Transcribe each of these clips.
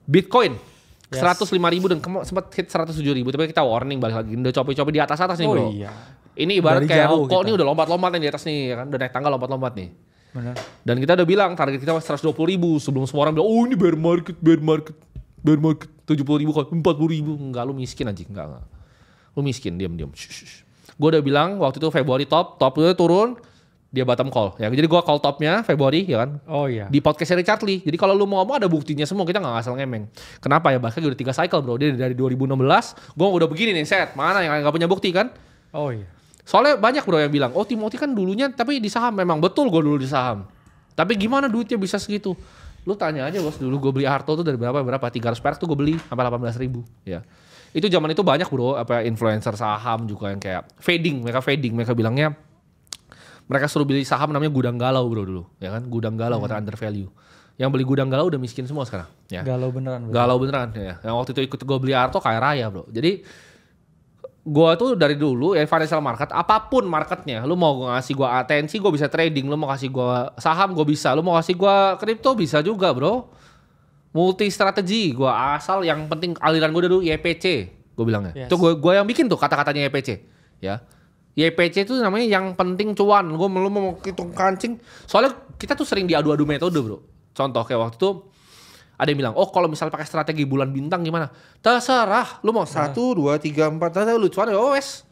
Bitcoin Yes. 105.000 dan sempat hit 107.000, tapi kita warning balik lagi. Udah coba-coba di atas nih bro. Iya. Ini ibarat Dari kayak jauh ruko kita. nih udah lompat-lompat nih di atas nih ya kan. Udah naik tangga lompat-lompat nih. Benar. Dan kita udah bilang target kita 120.000 sebelum semua orang bilang oh ini bear market 70.000 kok 40.000. Enggak, lu miskin aja. Enggak. Lu miskin, diam. Gue udah bilang waktu itu Februari top itu turun, dia bottom call. Ya, jadi gue call topnya Februari ya kan. Oh iya. Di podcastnya Richard Lee. Jadi kalau lu mau ngomong ada buktinya semua, kita nggak asal ngemeng. Kenapa ya? Bahkan udah 3 cycle bro. Dia dari 2016, gue udah begini nih set. Mana yang nggak punya bukti kan? Oh iya. Soalnya banyak bro yang bilang, oh Timothy kan dulunya tapi di saham. Memang betul gue dulu di saham. Tapi gimana duitnya bisa segitu? Lu tanya aja bos, dulu gue beli Harto tuh dari berapa 300 perak tuh gue beli sampai 18.000 ya. Itu zaman itu banyak bro, apa influencer saham juga yang kayak fading, mereka bilangnya mereka suruh beli saham namanya gudang galau bro dulu, ya kan? Gudang galau kata under value. Yang beli gudang galau udah miskin semua sekarang, ya. Galau beneran. Galau beneran ya. Yang waktu itu ikut gue beli Harto kaya raya bro. Jadi gue tuh dari dulu ya financial market, apapun marketnya, lu mau ngasih gue atensi gue bisa trading, lu mau kasih gue saham gue bisa, lu mau kasih gue kripto bisa juga bro. Multi strategi gue asal yang penting aliran gue dulu YPC gue bilangnya. Yes. Itu gue yang bikin tuh kata-katanya YPC ya. YPC itu namanya yang penting cuan. Gue lu mau hitung kancing. Soalnya kita tuh sering diadu-adu metode bro. Contoh kayak waktu itu ada yang bilang, oh kalau misal pakai strategi bulan bintang gimana? Terserah, lu mau 1, 2, 3, 4, terserah lu cuan ya wes.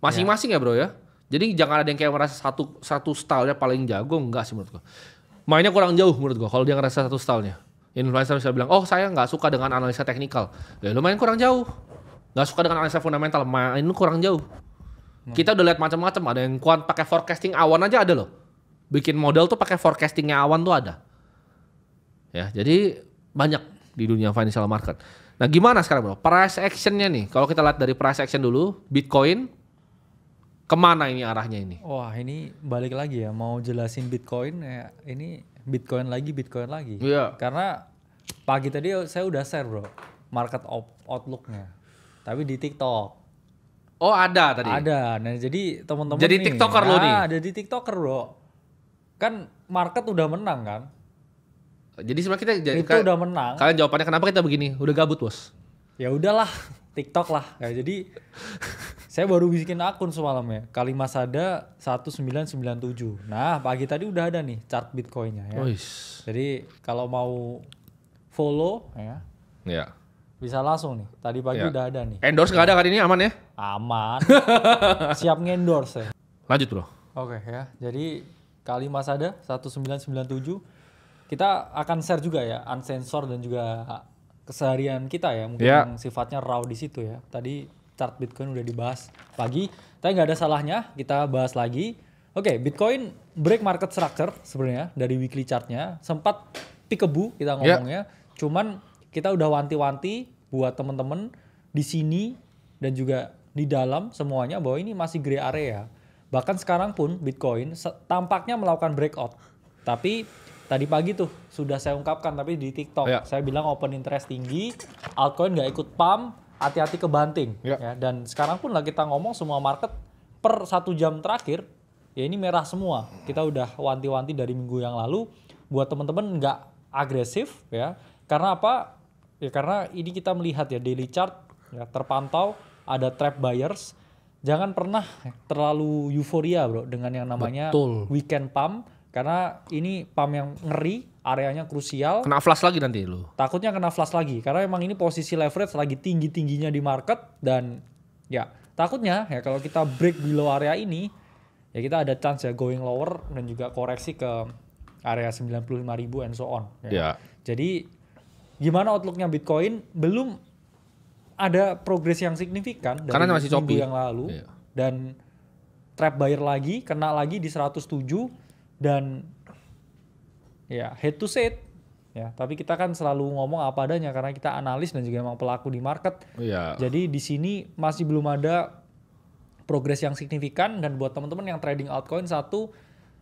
Masing-masing ya bro ya. Jadi jangan ada yang kayak merasa satu stylenya paling jago, enggak sih menurut gue. Mainnya kurang jauh menurut gue kalau dia ngerasa satu stylenya. Influencer bisa bilang, oh saya nggak suka dengan analisa teknikal. Ya lu main kurang jauh. Nggak suka dengan analisa fundamental, main lu kurang jauh. Kita udah lihat macam-macam, ada yang kuat pakai forecasting awan aja ada loh. Bikin model tuh pakai forecastingnya awan tuh ada. Ya, jadi banyak di dunia financial market. Nah, gimana sekarang bro? Price actionnya nih, kalau kita lihat dari price action dulu, Bitcoin kemana ini arahnya ini? Wah ini balik lagi ya, mau jelasin Bitcoin ya, ini Bitcoin lagi. Iya. Karena pagi tadi saya udah share bro, market outlooknya. Tapi di TikTok. Oh ada tadi? Ada, nah jadi teman-teman Jadi nih, TikToker lo nih? ada di TikToker bro. Kan market udah menang kan? Jadi sebenarnya Crypto udah menang. Kalian jawabannya kenapa kita begini? Udah gabut bos? Ya udahlah, TikTok lah. Ya, jadi saya baru bikin akun semalam ya. Kalimasada 1997. Nah, pagi tadi udah ada nih chart Bitcoinnya ya. Oish. Jadi kalau mau follow ya, Ya. bisa langsung nih. Tadi pagi Ya. udah ada nih. Endorse nggak ada kali ini aman ya? Aman. Siap ngendorse ya. Lanjut bro. Oke ya. Jadi Kalimasada 1997. Kita akan share juga ya unsensor dan juga keseharian kita ya, mungkin Ya. yang sifatnya raw di situ ya. Tadi chart Bitcoin udah dibahas pagi, tapi nggak ada salahnya kita bahas lagi. Oke, Bitcoin break market structure sebenarnya dari weekly chartnya, sempat peekaboo kita ngomongnya. Cuman kita udah wanti-wanti buat temen-temen di sini dan juga di dalam semuanya bahwa ini masih gray area. Bahkan sekarang pun Bitcoin tampaknya melakukan breakout. Tapi tadi pagi tuh sudah saya ungkapkan tapi di TikTok. Ya. Saya bilang open interest tinggi, altcoin nggak ikut pump, hati-hati kebanting. Ya. Ya, dan sekarang pun lah kita ngomong semua market per 1 jam terakhir, ya ini merah semua. Kita udah wanti-wanti dari minggu yang lalu. Buat teman-teman nggak agresif ya. Karena apa? Ya karena ini kita melihat ya daily chart ya terpantau ada trap buyers. Jangan pernah terlalu euforia bro dengan yang namanya Betul. weekend pump. Karena ini pump yang ngeri, areanya krusial. Kena flash lagi nanti lu. Takutnya kena flash lagi. Karena emang ini posisi leverage lagi tinggi-tingginya di market. Dan ya takutnya ya kalau kita break below area ini, ya kita ada chance ya going lower dan juga koreksi ke area 95.000 and so on. Ya. Jadi gimana outlooknya Bitcoin? Belum ada progres yang signifikan dari Karena masih minggu choppy. yang lalu. Iya. Dan trap buyer lagi, kena lagi di 107 dan ya head to set ya. Tapi kita kan selalu ngomong apa adanya karena kita analis dan juga emang pelaku di market. Iya. Jadi di sini masih belum ada progres yang signifikan dan buat teman-teman yang trading altcoin satu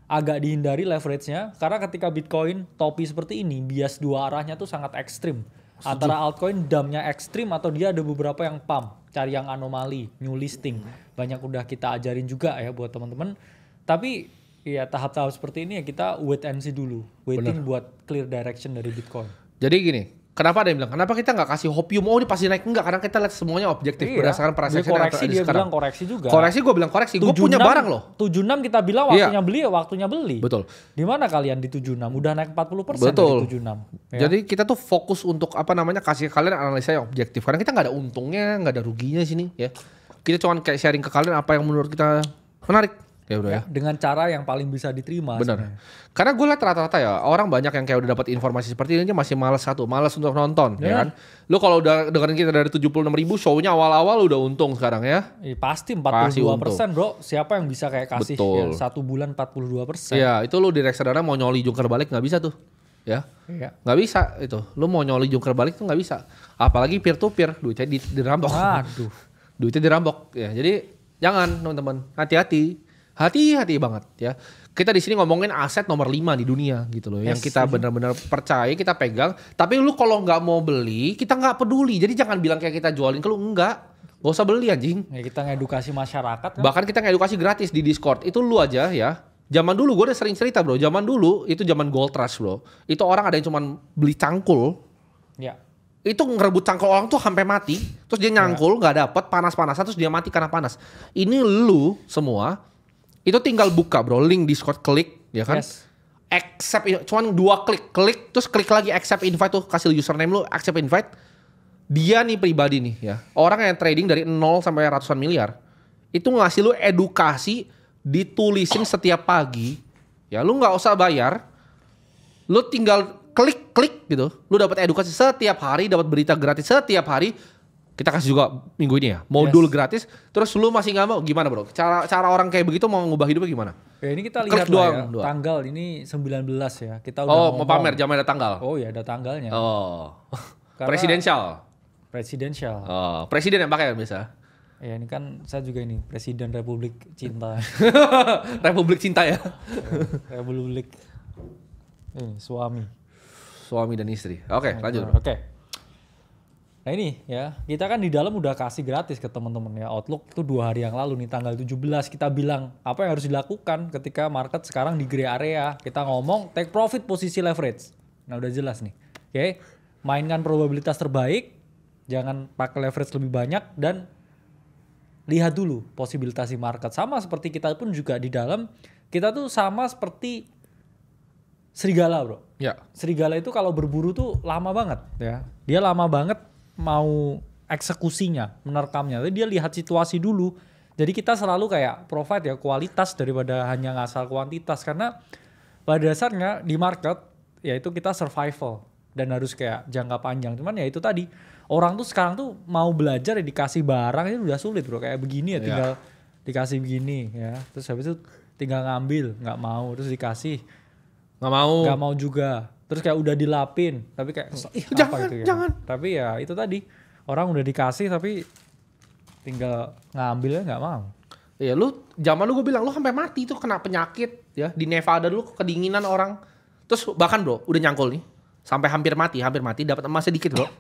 agak dihindari leverage-nya karena ketika Bitcoin topi seperti ini bias dua arahnya tuh sangat ekstrim. Antara altcoin dumpnya ekstrim atau dia ada beberapa yang pump, cari yang anomali, new listing. Banyak udah kita ajarin juga ya buat teman-teman. Tapi ya tahap-tahap seperti ini ya kita wait and see dulu. Waiting buat clear direction dari Bitcoin. Jadi gini, Kenapa ada yang bilang, kenapa kita nggak kasih hopium, oh ini pasti naik? Enggak, karena kita lihat semuanya objektif berdasarkan Dia perasaan koreksi, dia bilang koreksi juga. Koreksi, gue bilang koreksi, gue punya barang loh. 76 kita bilang waktunya beli ya waktunya beli. Betul. Di mana kalian di 76? Udah naik 40% Betul. dari 76. Ya? Jadi kita tuh fokus untuk kasih kalian analisa yang objektif. Karena kita nggak ada untungnya, nggak ada ruginya sini ya. Kita cuma kayak sharing ke kalian apa yang menurut kita menarik. Ya udah ya. Dengan cara yang paling bisa diterima. Benar. Sebenarnya. Karena gue lihat rata-rata ya orang banyak yang kayak udah dapat informasi seperti ini masih malas untuk nonton, ya kan? Lu kalau udah dengerin kita dari 76.000 show-nya awal-awal udah untung sekarang ya. Pasti 42% bro. Siapa yang bisa kayak kasih ya, 1 bulan 42%? Iya, itu lu di reksadana mau nyoli jungkir balik nggak bisa tuh, ya? Iya. Nggak bisa itu. Lu mau nyoli jungkir balik tuh nggak bisa. Apalagi peer to peer, duitnya dirampok. Aduh. Duitnya dirampok ya. Jadi jangan teman-teman, hati-hati. Hati-hati banget ya. Kita di sini ngomongin aset nomor 5 di dunia gitu loh. Yang kita benar-benar percaya, kita pegang. Tapi lu kalau nggak mau beli, kita nggak peduli. Jadi jangan bilang kayak kita jualin ke lu, enggak. Gak usah beli anjing. Ya, kita ngedukasi masyarakat kan. Bahkan kita ngedukasi gratis di Discord. Itu lu aja ya. Zaman dulu gue udah sering cerita bro. Zaman dulu itu zaman gold rush bro. Itu orang ada yang cuman beli cangkul. Ya. Itu ngerebut cangkul orang tuh sampai mati. Terus dia nyangkul nggak dapet, panas-panasan terus dia mati karena panas. Ini lu semua itu tinggal buka bro, link Discord, klik ya kan. Yes. Accept, cuman 2 klik terus klik lagi accept invite tuh, kasih username lu, accept invite. Dia nih pribadi nih ya, orang yang trading dari 0 sampai ratusan miliar. Itu ngasih lu edukasi, ditulisin setiap pagi. Ya lu nggak usah bayar. Lu tinggal klik gitu. Lu dapat edukasi setiap hari, dapat berita gratis setiap hari. Kita kasih juga minggu ini ya, modul gratis. Terus lu masih nggak mau, gimana bro? Cara orang kayak begitu mau ngubah hidupnya gimana? Ya ini kita lihat lah ya, tanggal ini 19 ya. Kita udah mau pamer, jamnya ada tanggal. Oh ya ada tanggalnya. Oh, presidensial. Oh, presiden yang pakai biasa. Ya ini kan saya juga ini presiden Republik Cinta. Republik Cinta ya. Republik ini suami dan istri. Oke, lanjut. Oke. Nah ini ya, kita kan di dalam udah kasih gratis ke teman-teman ya. Outlook itu 2 hari yang lalu nih tanggal 17 kita bilang apa yang harus dilakukan ketika market sekarang di gray area. Kita ngomong take profit posisi leverage. Nah udah jelas nih. Oke, mainkan probabilitas terbaik, jangan pakai leverage lebih banyak dan lihat dulu posibilitas di market. Sama seperti kita pun juga di dalam, kita tuh sama seperti serigala bro. Ya. Serigala itu kalau berburu tuh lama banget ya. Dia lama banget mau eksekusinya, menerkamnya. Jadi dia lihat situasi dulu. Jadi kita selalu kayak provide ya kualitas daripada hanya ngasal kuantitas. Karena pada dasarnya di market ya itu kita survival dan harus kayak jangka panjang. Cuman ya itu tadi orang tuh sekarang tuh mau belajar ya dikasih barang itu udah sulit bro. Kayak begini ya tinggal dikasih begini ya. Terus habis itu tinggal ngambil, nggak mau. Terus dikasih, nggak mau juga. Terus kayak udah dilapin, tapi kayak jangan, apa gitu ya. Jangan. Tapi ya itu tadi orang udah dikasih tapi tinggal ngambilnya nggak mau. Iya lu zaman lu gue bilang lu sampai mati tuh kena penyakit ya di Nevada dulu kedinginan orang. Terus bahkan bro udah nyangkul nih sampai hampir mati dapat emasnya dikit bro.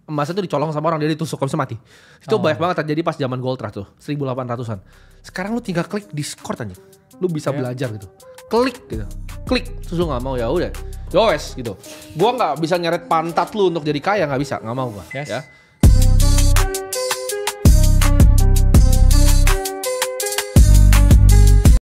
Emasnya tuh dicolong sama orang dia ditusuk bisa mati. Itu banyak banget terjadi pas zaman gold rush tuh 1800-an. Sekarang lu tinggal klik Discord aja. Lu bisa belajar gitu. Klik gitu. Klik terus lu gak mau ya udah. Yowes gitu. Gua gak bisa nyeret pantat lu untuk jadi kaya, gak bisa, gak mau gua. Yes. Ya.